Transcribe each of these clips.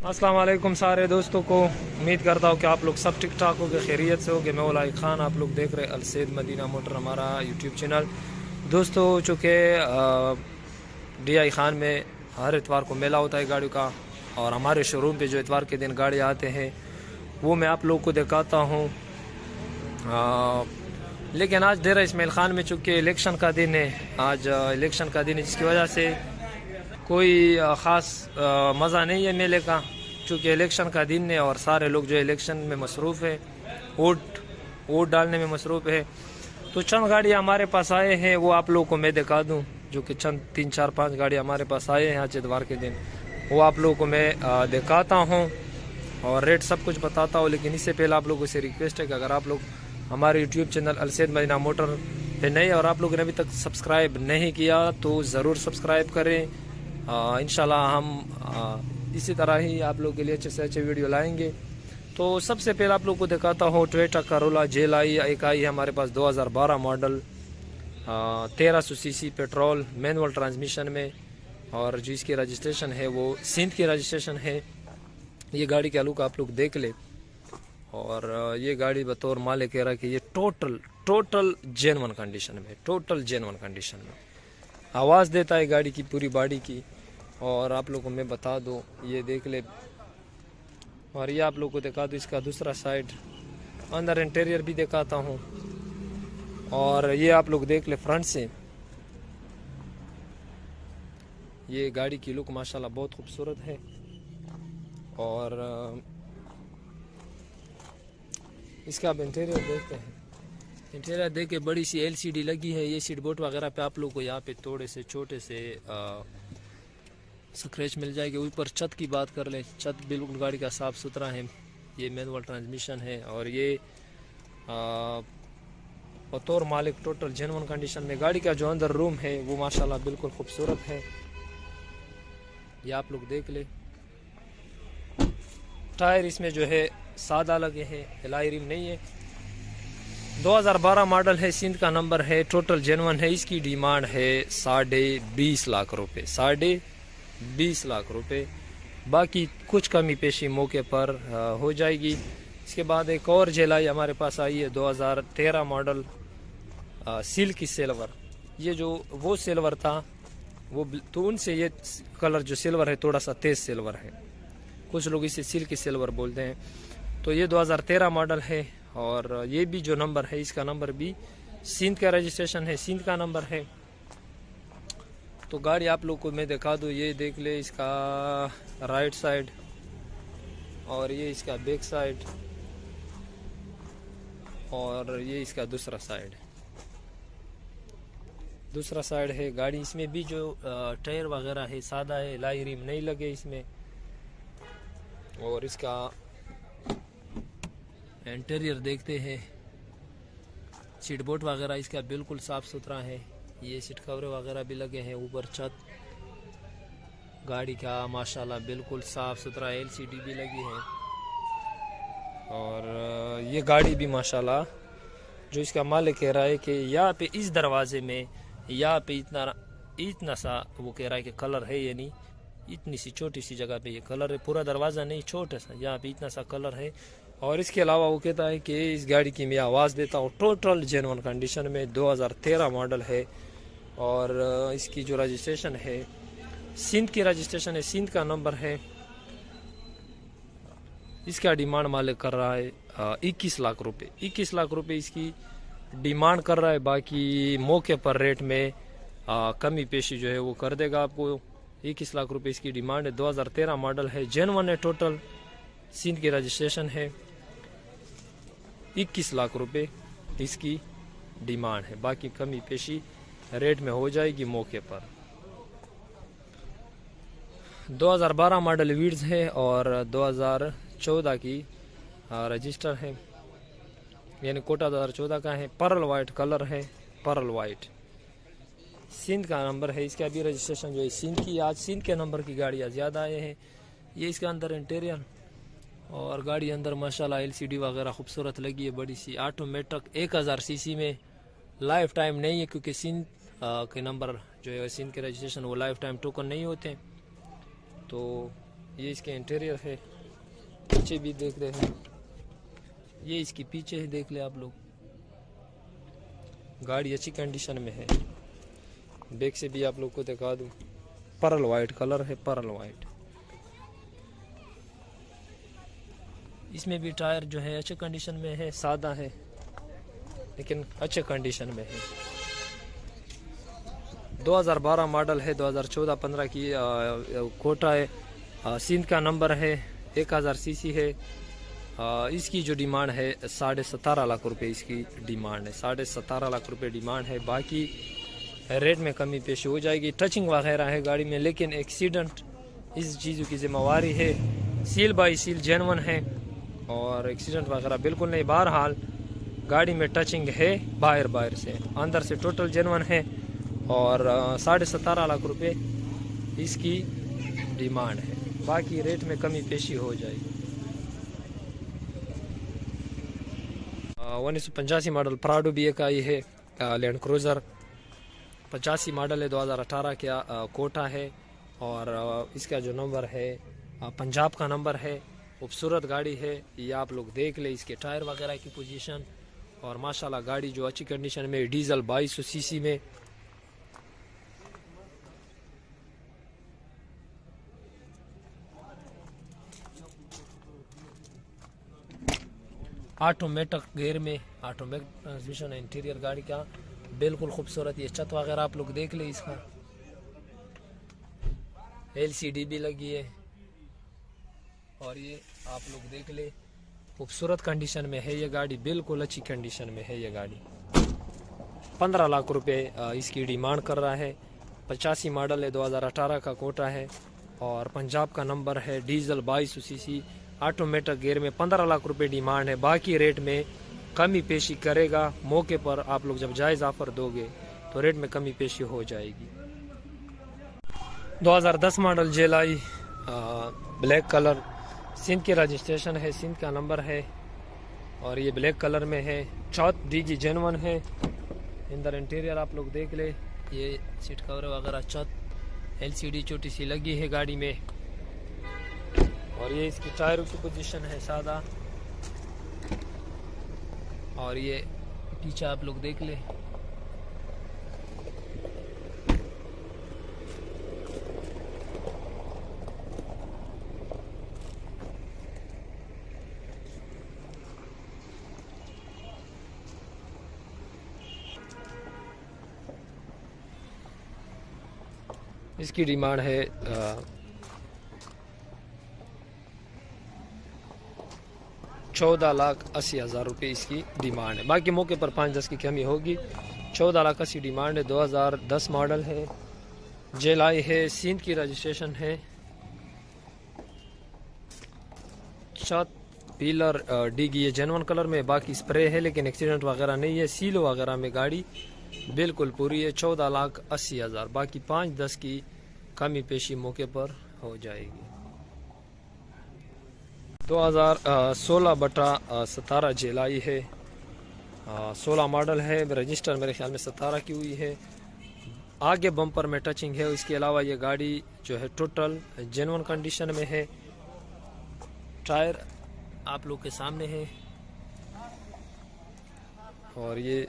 अस्सलाम वालेकुम सारे दोस्तों को। उम्मीद करता हूँ कि आप लोग सब ठीक ठाक हो, खैरियत से हो। कि मैं उलाई खान, आप लोग देख रहे अलसैद मदीना मोटर हमारा यूट्यूब चैनल। दोस्तों, चूँकि DI खान में हर इतवार को मेला होता है गाड़ियों का, और हमारे शोरूम पे जो इतवार के दिन गाड़ी आते हैं वो मैं आप लोग को दिखाता हूँ। लेकिन आज डेरा इस्माइल खान में चूँकि इलेक्शन का दिन है, आज इलेक्शन का दिन है, जिसकी वजह से कोई ख़ास मज़ा नहीं है मेले का, चूँकि इलेक्शन का दिन है और सारे लोग जो इलेक्शन में मसरूफ़ है, वोट डालने में मसरूफ़ है। तो चंद गाड़ियाँ हमारे पास आए हैं, वो आप लोगों को मैं दिखा दूँ। जो कि चंद 3 4 5 गाड़ियाँ हमारे पास आए हैं आज इतवार के दिन, वो आप लोगों को मैं दिखाता हूँ और रेट सब कुछ बताता हूँ। लेकिन इससे पहले आप लोगों से रिक्वेस्ट है कि अगर आप लोग हमारे YouTube channel Alsaid Madina motor पे नए और आप लोगों ने अभी तक सब्सक्राइब नहीं किया तो ज़रूर सब्सक्राइब करें। इंशाल्लाह हम इसी तरह ही आप लोगों के लिए अच्छे से अच्छे वीडियो लाएंगे। तो सबसे पहले आप लोग को दिखाता हूँ टोयोटा करोला जेल आई एक आई है हमारे पास 2012 model, 1300 CC petrol manual transmission में, और जो इसकी रजिस्ट्रेशन है वो सिंध की रजिस्ट्रेशन है। ये गाड़ी का लुक आप लोग देख ले, और ये गाड़ी बतौर मालिक कह रहा है कि ये टोटल जेन्युइन कंडीशन में, टोटल जेन्युइन कंडीशन में आवाज़ देता है गाड़ी की पूरी बॉडी की। और आप लोगों को मैं बता दूं, ये देख ले, और ये आप लोगों को दिखा दूं इसका दूसरा साइड, अंदर इंटीरियर भी दिखाता हूं। और ये आप लोग देख ले फ्रंट से, ये गाड़ी की लुक माशाल्लाह बहुत खूबसूरत है। और इसका अब इंटीरियर देखते हैं। इंटीरियर देख के बड़ी सी LCD लगी है। ये सीट बोर्ड वगैरह पे आप लोग को यहाँ पे थोड़े से छोटे से स्क्रैच मिल जाएगी। ऊपर छत की बात कर ले, छत बिल्कुल गाड़ी का साफ़ सुथरा है। ये मैनुअल ट्रांसमिशन है, और ये बतौर मालिक टोटल जेन्युइन कंडीशन में। गाड़ी का जो अंदर रूम है वो माशाल्लाह बिल्कुल खूबसूरत है, ये आप लोग देख ले। टायर इसमें जो है सादा लगे हैं, एलॉय रिम नहीं है। 2012 मॉडल है, सिंध का नंबर है, टोटल जेन्युइन है। इसकी डिमांड है 20.5 लाख रुपए, 20.5 लाख रुपए। बाकी कुछ कमी पेशी मौके पर हो जाएगी। इसके बाद एक और जेलाई हमारे पास आई है 2013 मॉडल, सिल्की सिल्वर। ये जो वो सिल्वर था वो तो उनसे ये कलर जो सिल्वर है थोड़ा सा तेज सिल्वर है, कुछ लोग इसे सिल्की सिल्वर बोलते हैं। तो ये 2013 मॉडल है, और ये भी जो नंबर है इसका नंबर भी सिंध का रजिस्ट्रेशन है, सिंध का नंबर है। तो गाड़ी आप लोग को मैं दिखा दूँ, ये देख ले इसका राइट साइड, और ये इसका बैक साइड, और ये इसका दूसरा साइड है। गाड़ी इसमें भी जो टायर वगैरह है सादा है, लाई रिम नहीं लगे इसमें। और इसका इंटीरियर देखते हैं, सीट बोर्ड वगैरह इसका बिल्कुल साफ़ सुथरा है। ये सीट कवर वगैरह भी लगे हैं, ऊपर छत गाड़ी का माशाल्लाह बिल्कुल साफ़ सुथरा, LCD भी लगी है। और ये गाड़ी भी माशाल्लाह जो इसका मालिक कह रहा है कि यहाँ पे इस दरवाजे में यहाँ पे इतना सा वो कह रहा है कि कलर है, यानी इतनी सी छोटी सी जगह पे ये कलर है, पूरा दरवाज़ा नहीं छोटा सा, यहाँ पे इतना सा कलर है। और इसके अलावा वो कहता है कि इस गाड़ी की मैं आवाज़ देता हूँ, टोटल जेन्युइन कंडीशन में, 2013 मॉडल है। और इसकी जो रजिस्ट्रेशन है सिंध की रजिस्ट्रेशन है, सिंध का नंबर है। इसका डिमांड मालिक कर रहा है 21 लाख रुपए, 21 लाख रुपए इसकी डिमांड कर रहा है। बाकी मौके पर रेट में कमी पेशी जो है वो कर देगा आपको। 21 लाख रुपए इसकी डिमांड है। 2013 मॉडल है, जेन्युइन है, टोटल सिंध की रजिस्ट्रेशन है। 21 लाख रुपए इसकी डिमांड है। बाकी कमी पेशी रेट में हो जाएगी मौके पर। 2012 मॉडल वीड्स है, और 2014 की रजिस्टर है, यानी कोटा 2014 का है। पर्ल वाइट कलर है, पर्ल वाइट, सिंध का नंबर है। इसका भी रजिस्ट्रेशन जो है सिंध की। आज सिंध के नंबर की गाड़ियाँ ज़्यादा आए हैं। ये इसका अंदर इंटीरियर, और गाड़ी अंदर माशाल्लाह LCD वगैरह खूबसूरत लगी है, बड़ी सी ऑटोमेटिक 1000 सीसी में। लाइफ टाइम नहीं है, क्योंकि सिंध के नंबर जो है सिंध के रजिस्ट्रेशन वो लाइफ टाइम टोकन नहीं होते। तो ये इसके इंटीरियर है, पीछे भी देख रहे हैं, ये इसकी पीछे है, देख ले आप लोग। गाड़ी अच्छी कंडीशन में है। बैक से भी आप लोग को दिखा दूं, पर्ल वाइट कलर है, पर्ल वाइट। इसमें भी टायर जो है अच्छे कंडीशन में है, सादा है लेकिन अच्छे कंडीशन में है। 2012 मॉडल है, 2014-15 की कोटा है। सिंध का नंबर है, 1000 सीसी है। इसकी जो डिमांड है 17.5 लाख रुपए इसकी डिमांड है, 17.5 लाख रुपए डिमांड है। बाकी रेट में कमी पेशी हो जाएगी। टचिंग वगैरह है गाड़ी में, लेकिन एक्सीडेंट इस चीज़ों की जिम्मेवारी है। सील बाई सील जेन्युइन है और एक्सीडेंट वगैरह बिल्कुल नहीं। बहरहाल गाड़ी में टचिंग है बाहर से, अंदर से टोटल जेन्युइन है और 17.5 लाख रुपए इसकी डिमांड है। बाकी रेट में कमी पेशी हो जाएगी। 1985 मॉडल प्राडो भी एक आई है, लैंड क्रूज़र 85 मॉडल है, 2018 का कोटा है और इसका जो नंबर है पंजाब का नंबर है। खूबसूरत गाड़ी है, ये आप लोग देख ले। इसके टायर वगैरह की पोजीशन और माशाल्लाह गाड़ी जो अच्छी कंडीशन में, डीजल 2200 सीसी में। ऑटोमेटिक गेयर में, ऑटोमेटिक ट्रांसमिशन है। इंटीरियर गाड़ी का बिल्कुल खूबसूरत। ये छत वगैरह आप लोग देख ले, इसका LCD भी लगी है और ये आप लोग देख ले, खूबसूरत कंडीशन में है ये गाड़ी, बिल्कुल अच्छी कंडीशन में है ये गाड़ी। 15 लाख रुपए इसकी डिमांड कर रहा है। 85 मॉडल है, 2018 का कोटा है और पंजाब का नंबर है। डीजल 2200 सीसी, ऑटोमेटिक गेयर में 15 लाख रुपए डिमांड है। बाकी रेट में कमी पेशी करेगा मौके पर। आप लोग जब जायज़ ऑफर दोगे तो रेट में कमी पेशी हो जाएगी। 2010 मॉडल जेलाई ब्लैक कलर, सिंध की रजिस्ट्रेशन है, सिंध का नंबर है और ये ब्लैक कलर में है। चौथ DG जेन्युइन है। अंदर इंटीरियर आप लोग देख ले, ये सीट कवर वगैरह चौथ LCD छोटी सी लगी है गाड़ी में और ये इसकी टायरों की पोजीशन है सादा और ये पीछे आप लोग देख ले। इसकी डिमांड है 14,80,000 रुपये इसकी डिमांड है। बाकी मौके पर 5-10 की कमी होगी। 14,80,000 डिमांड है। 2010 मॉडल है, जेलाई है, सिंध की रजिस्ट्रेशन है। छत पिलर डिगी ये जेन्युइन कलर में, बाकी स्प्रे है लेकिन एक्सीडेंट वगैरह नहीं है। सील वगैरह में गाड़ी बिल्कुल पूरी है। 14,80,000, बाकी 5-10 की कमी पेशी मौके पर हो जाएगी। 2016/17 जेलाई है, 16 मॉडल है, रजिस्टर मेरे ख्याल में 17 की हुई है। आगे बम्पर में टचिंग है। इसके अलावा ये गाड़ी जो है टोटल जेन्युइन कंडीशन में है। टायर आप लोग के सामने है और ये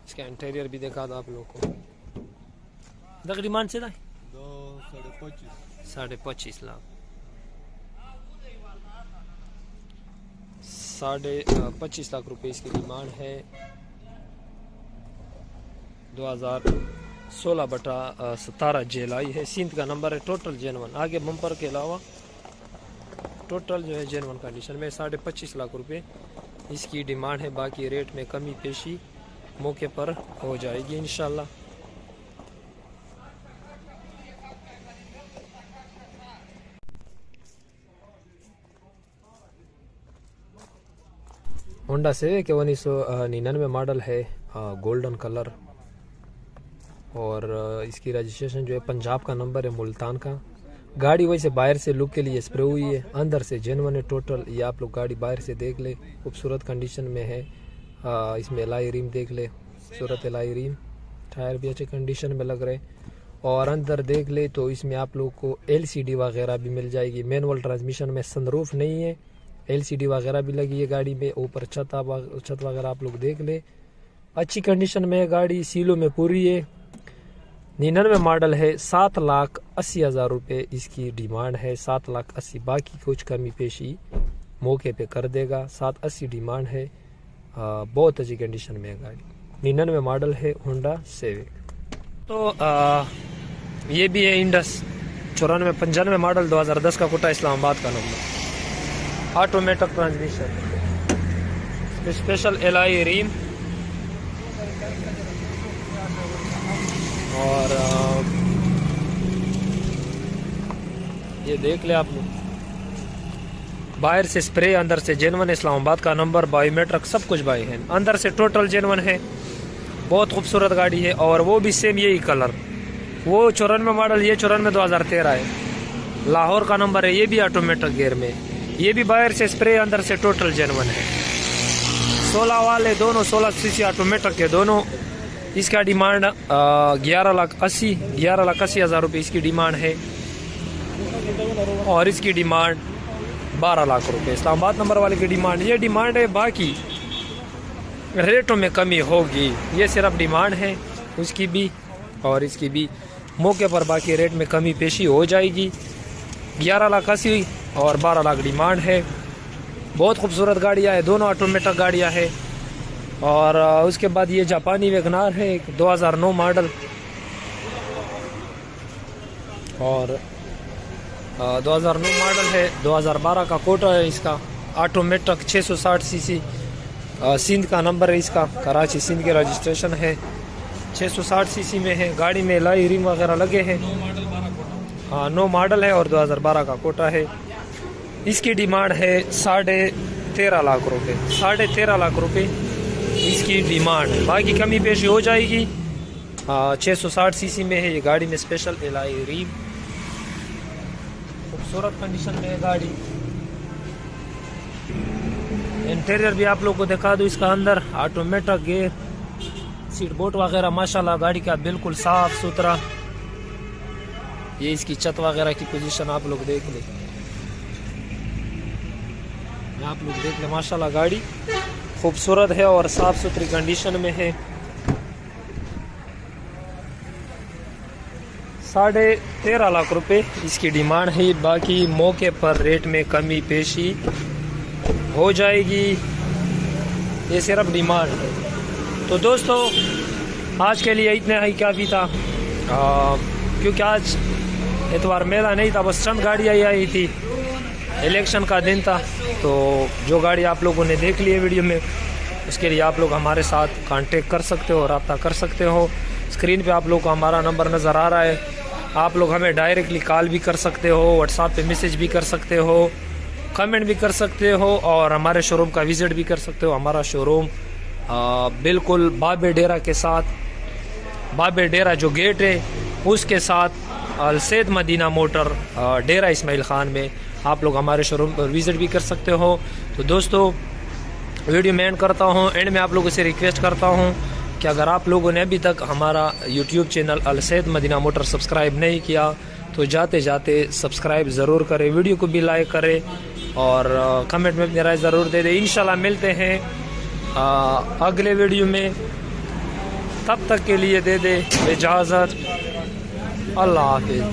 इसका इंटीरियर भी देखा था आप लोग को। डिमांड से 25.5 लाख, 25.5 लाख रुपए इसकी डिमांड है। 2016/17 जेलाई है, सिंध का नंबर है, टोटल जेन्युइन। आगे बम्पर के अलावा टोटल जो है जेन्युइन कंडीशन में। 25.5 लाख रुपए इसकी डिमांड है। बाकी रेट में कमी पेशी मौके पर हो जाएगी इंशाल्लाह। होंडा सिविक 1999 मॉडल है, गोल्डन कलर और इसकी रजिस्ट्रेशन जो है पंजाब का नंबर है, मुल्तान का। गाड़ी वैसे बाहर से लुक के लिए स्प्रे हुई है, अंदर से जेन्युइन है टोटल। ये आप लोग गाड़ी बाहर से देख ले, खूबसूरत कंडीशन में है। इसमें एलाई रिम देख ले, खूबसूरत एलाई रिम। टायर भी अच्छे कंडीशन में लग रहे और अंदर देख ले तो इसमें आप लोग को LCD वगैरह भी मिल जाएगी। मैनुअल ट्रांसमिशन में सनरूफ नहीं है, LCD वगैरह भी लगी है गाड़ी में। ऊपर छत वगैरह आप लोग देख ले, अच्छी कंडीशन में है गाड़ी, सीलों में पूरी है। 99 मॉडल है, 7,80,000 रुपये इसकी डिमांड है। 7,80,000, बाकी कुछ कमी पेशी मौके पे कर देगा। 780 डिमांड है, बहुत अच्छी कंडीशन में है गाड़ी। 99 मॉडल है, होंडा सिविक। तो ये भी है इंडस 9495 मॉडल, 2010 का कोटा, इस्लामाबाद का number, automatic transmission, special alloy rim और ये देख ले आप लोग, बाहर से स्प्रे, अंदर से जेनवन, इस्लामाबाद का नंबर, बायोमेट्रिक सब कुछ बाई है। अंदर से टोटल जेनवन है, बहुत खूबसूरत गाड़ी है। और वो भी सेम यही कलर, वो 94 मॉडल, ये 94 2013 है, लाहौर का नंबर है। ये भी ऑटोमेटिक गियर में, ये भी बाहर से स्प्रे, अंदर से टोटल जेनवन है। 16 वाले दोनों 16 सीसी ऑटोमेटिक के दोनों। इसका डिमांड 11,80,000 रुपये इसकी डिमांड है और इसकी डिमांड 12 लाख रुपए। इस्लामाबाद नंबर वाले की डिमांड, ये डिमांड है, बाकी रेटों में कमी होगी। ये सिर्फ डिमांड है उसकी भी और इसकी भी, मौके पर बाकी रेट में कमी पेशी हो जाएगी। 11,80,000 और 12 लाख डिमांड है। बहुत खूबसूरत गाड़ियाँ है, दोनों ऑटोमेटिक गाड़ियाँ है। और उसके बाद ये जापानी वैगनार है, 2009 मॉडल और 2009 मॉडल है, 2012 का कोटा है इसका, ऑटोमेटिक 660 सीसी, सिंध का नंबर है इसका, कराची सिंध के रजिस्ट्रेशन है, 660 सीसी में है। गाड़ी में लाई रिम वगैरह लगे हैं। हाँ, 9 मॉडल है और 2012 का कोटा है। इसकी डिमांड है 13.5 लाख रुपए, 13.5 लाख रुपए इसकी डिमांड है, बाकी कमी पेशी हो जाएगी। 660 सीसी में है ये गाड़ी में, स्पेशल एलआई रिम, खूबसूरत कंडीशन में है गाड़ी। इंटीरियर भी आप लोग को दिखा दूं, इसका अंदर ऑटोमेटिक गियर, सीट बोट वगैरह माशाल्लाह गाड़ी का बिल्कुल साफ सुथरा। ये इसकी छत वगैरह की पोजीशन आप लोग देख ले, आप लोग देख ले, माशाल्लाह गाड़ी खूबसूरत है और साफ सुथरी कंडीशन में है। 13.5 लाख रुपए इसकी डिमांड है, बाकी मौके पर रेट में कमी पेशी हो जाएगी। ये सिर्फ डिमांड है। तो दोस्तों आज के लिए इतना ही काफ़ी था, क्योंकि आज इतवार मेला नहीं था, बस चंद गाड़ियाँ ही आई थी, इलेक्शन का दिन था। तो जो गाड़ी आप लोगों ने देख ली है वीडियो में, उसके लिए आप लोग हमारे साथ कांटेक्ट कर सकते हो, रब्ता कर सकते हो। स्क्रीन पे आप लोग को हमारा नंबर नज़र आ रहा है, आप लोग हमें डायरेक्टली कॉल भी कर सकते हो, व्हाट्सएप पे मैसेज भी कर सकते हो, कमेंट भी कर सकते हो और हमारे शोरूम का विज़िट भी कर सकते हो। हमारा शोरूम बिल्कुल बाबे डेरा के साथ, बाबे डेरा जो गेट है उसके साथ अलसैद मदीना मोटर डेरा इस्माइल खान में आप लोग हमारे शोरूम पर विज़िट भी कर सकते हो। तो दोस्तों वीडियो में एंड करता हूँ, एंड में आप लोगों से रिक्वेस्ट करता हूँ कि अगर आप लोगों ने अभी तक हमारा YouTube channel Alsaid Madina motor subscribe नहीं किया तो जाते जाते सब्सक्राइब ज़रूर करें, वीडियो को भी लाइक करें और कमेंट में अपनी राय ज़रूर दे दें। इंशाल्लाह मिलते हैं अगले वीडियो में, तब तक के लिए दे दे इजाज़त, अल्लाह हाफिज़।